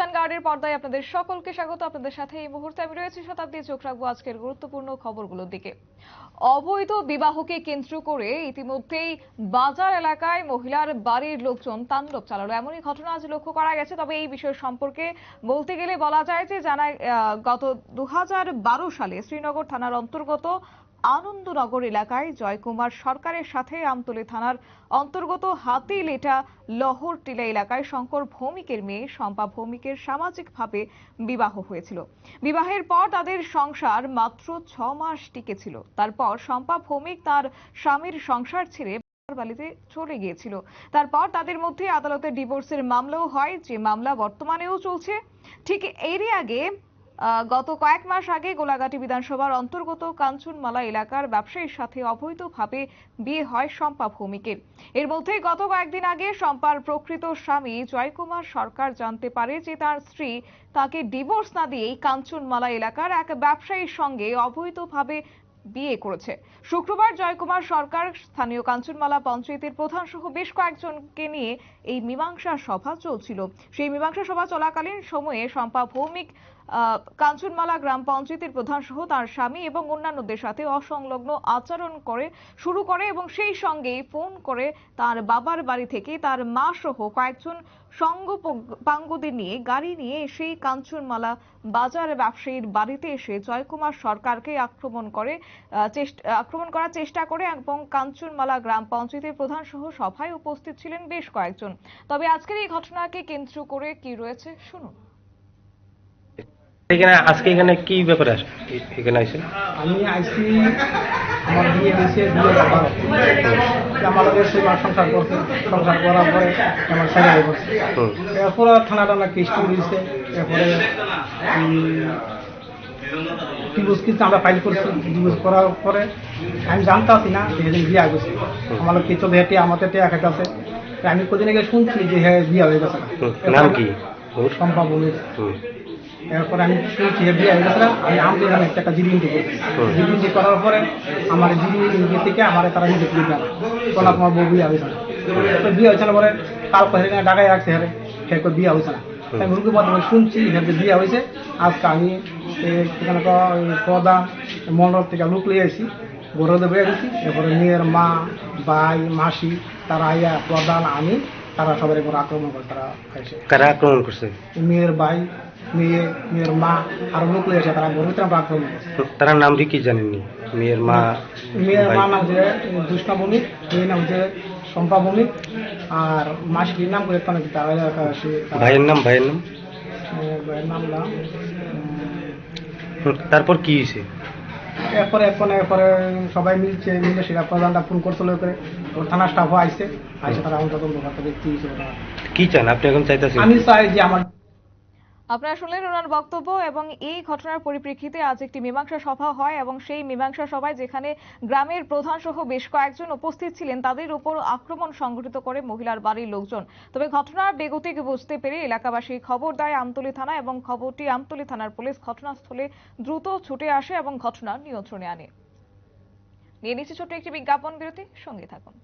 ভ্যানগার্ডের পর্দায় আপনাদের সকলকে স্বাগত। আপনাদের সাথে এই মুহূর্তে আমি রয়েছি শতাব্দী। চোখ রাখবো আজকের গুরুত্বপূর্ণ খবরগুলোর দিকে। অবৈধ বিবাহকে কেন্দ্র করে ইতিমধ্যেই বাজার এলাকায় মহিলার বাড়ির লোকজন তাণ্ডব চালালো, এমনই ঘটনা আজ লক্ষ্য করা গেছে। তবে এই বিষয় সম্পর্কে বলতে গেলে বলা যায় যে গত 2012 সালে শ্রীনগর থানার অন্তর্গত আনন্দনগর এলাকায় জয়কুমার সরকারের সাথে আমতলী থানার অন্তর্গত হাতিলেটা লহরটিলা এলাকায় শঙ্কর ভৌমিকের মেয়ে শম্পা ভৌমিকের সামাজিকভাবে বিবাহ হয়েছিল। বিবাহের পর তাদের সংসার মাত্র 6 মাস টিকেছিল। তারপর শম্পা ভৌমিক তার স্বামীর সংসার ছেড়ে বাড়িতে চলে গিয়েছিল। তারপর তাদের মধ্যে আদালতে ডিভোর্সের মামলাও হয়, যে মামলা বর্তমানেও চলছে। ঠিক এরই আগে গত কয়েক মাস আগে গোলাঘাটি বিধানসভার অন্তর্গত কাঞ্চনমালা এলাকার ব্যবসায়ীর সাথে অবৈধভাবে বিয়ে হয় শম্পা ভৌমিকের। এর মধ্যে গত কয়েকদিন আগে শম্পার প্রকৃত স্বামী জয়কুমার সরকার জানতে পারে যে তার স্ত্রী তাকে ডিভোর্স না দিয়েই কাঞ্চনমালা এলাকার এক ব্যবসায়ীর সঙ্গে অবৈধভাবে বিয়ে করেছে। শুক্রবার জয়কুমার সরকার স্থানীয় কাঞ্চনমালা পঞ্চায়েতের প্রধান সহ বেশ কয়েকজনকে নিয়ে এই মীমাংসা সভা চলছিল। সেই মীমাংসা সভা চলাকালীন সময়ে শম্পা ভৌমিক কাঞ্চনমালা গ্রাম পঞ্চায়েতের প্রধান সহ তার স্বামী এবং অন্যান্যদের সাথে অসংলগ্ন আচরণ শুরু করে এবং সেই সঙ্গেই ফোন করে তার বাবার বাড়ি থেকে তার মা সহ কয়েকজন সঙ্গপাঙ্গদের নিয়ে গাড়ি নিয়ে সেই কাঞ্চনমালা বাজার ব্যবসায়ীর বাড়িতে এসে জয়কুমার সরকারকে আক্রমণ করার চেষ্টা করে এবং কাঞ্চনমালা গ্রাম পঞ্চায়েতের প্রধান সহ সভায় উপস্থিত ছিলেন বেশ কয়েকজন। তবে আজকের এই ঘটনাকে কেন্দ্র করে কি রয়েছে শুনুন। আজকে এখানে কি ব্যাপার আছে? এখানে আইছেন? আমি আইসি আমার বিয়ে হয়েছে 2012 আমার সংসার করছে, সংসার করার পরে আমার সাইকেল করছে। এরপরে থানাটা নাকি স্টুল দিয়েছে। এরপরে ডিভোর্স কিন্তু আমরা ফাইল করছি। ডিভোর্স করার পরে আমি জানতাম না যে বিয়ে গেছে। আমার লোক চলে হেঁটে আমাদের একটা আছে। আমি কদিন আগে শুনছি যে হ্যাঁ বিয়ে হয়ে গেছে। নাম কি? শম্পা ভৌমিক। এরপরে আমি শুনছি বিয়ে হয়ে গেছে। আমি আমাদের এখানে একটা জিডিএনটি করছি। জিডিএনটি করার পরে আমার জিডিএনটি থেকে আমার তারা নিজে তুলে দেয় কোন তোমার বউ বিয়ে হয়েছে না। তো বিয়ে হয়েছে না পরে তারপর সেখানে ডাকায় রাখছে হারে সে বিয়ে হয়েছে না। আমি রুগী মাধ্যমে শুনছি যে বিয়ে হয়েছে। আজকে আমি এখানে প্রধান মন্ডল থেকে লোক লিয়ে আসি, বড়দের বয়ে গেছি। এরপরে মেয়ের মা ভাই মাসি তারা আইয়া প্রধান আমি তারা সবার এবার আক্রমণ করে। তারা খাইছে। কারা আক্রমণ করছে? মেয়ের ভাই মেয়ের মা আর লোক লিয়ে আসে তারা বড়দের আক্রমণ করছে। তার নাম কি জানেননি? মেয়ের মা নাম যে দুষ্ণা ভৌমিক, মেয়ের নাম যে শম্পা ভৌমিক আর মাসির নাম করে ভাইয়ের নাম তারপর কি হয়েছে? এরপরে সবাই মিলে সেটা প্রধানটা ফোন করছিল করে ওর থানা স্টাফও আইসে তারা আমার তদন্ত করতে দেখছি। কি চান আপনি এখন? চাইতেছেন আমি চাই যে আমার আপনারা শুনলেন ওনার বক্তব্য। এবং এই ঘটনার পরিপ্রেক্ষিতে আজ একটি মীমাংসা সভা হয় এবং সেই মীমাংসা সভায় যেখানে গ্রামের প্রধান সহ বেশ কয়েকজন উপস্থিত ছিলেন তাদের উপর আক্রমণ সংঘটিত করে মহিলার বাড়ির লোকজন। তবে ঘটনার বেগতিক বুঝতে পেরে এলাকাবাসী খবর দেয় আমতলী থানা এবং খবরটি আমতলী থানার পুলিশ ঘটনাস্থলে দ্রুত ছুটে আসে এবং ঘটনার নিয়ন্ত্রণে আনে। নিয়ে নিচ্ছে ছোট্ট একটি বিজ্ঞাপন বিরতি, সঙ্গে থাকুন।